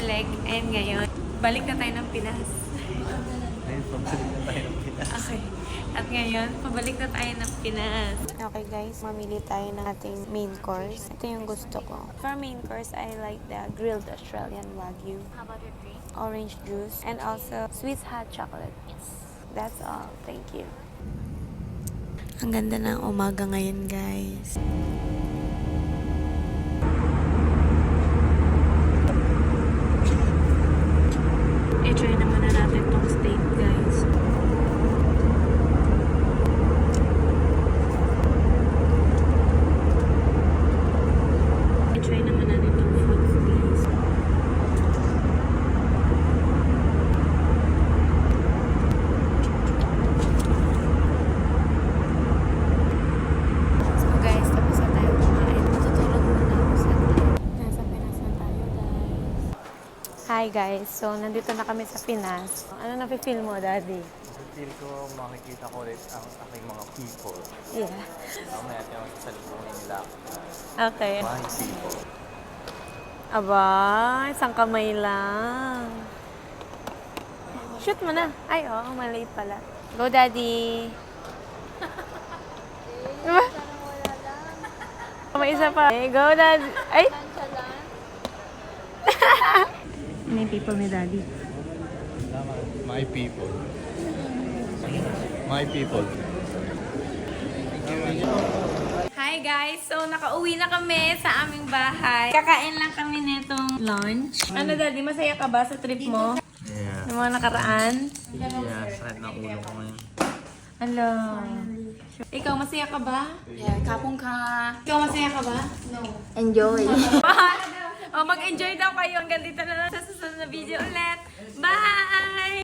bumalik. And ngayon, balik na tayo ng Pinas. Ngayon, pabalik na tayo ng Pinas. Okay. At ngayon, pabalik na tayo ng Pinas. Okay guys, mamili tayo ng ating main course. Ito yung gusto ko. For main course, I like the grilled Australian Wagyu. How about your drink? Orange juice. And also, Swiss hot chocolate. Yes. That's all. Thank you. Ang ganda ng umaga ngayon, guys. I-try naman na natin tong steak, guys. I-try naman natin tong foods, guys. So guys, tapos na tayo kumain. Matutulog muna ako sa nasa Pinas na tayo, guys. Hi guys, so nandito na kami sa Pinas. Ano na-feel mo, Daddy? Feel ko makikita ko ulit ang aking mga people. Yeah. Mamaya tayo masasalubungin nila. Okay. My people. Aba, isang kamay lang. Shoot mo na. Ay, oo, maliit pala. Go, Daddy. Diba? May isa pa. Hey, go, Daddy. Ay! Ano yung people ni Daddy? My people. My people. Hi guys! So, nakauwi na kami sa aming bahay. Kakain lang kami nitong lunch. Ano, Daddy? Masaya ka ba sa trip mo? Yeah. Ng mga nakaraan? Yeah, sakit ng ulo ko ngayon. Hello. Ikaw, masaya ka ba? Yeah, kapong ka. Ikaw, masaya ka ba? Enjoy. O, mag-enjoy daw kayo. Hanggang dito na lang sa susunod na video ulit. Bye!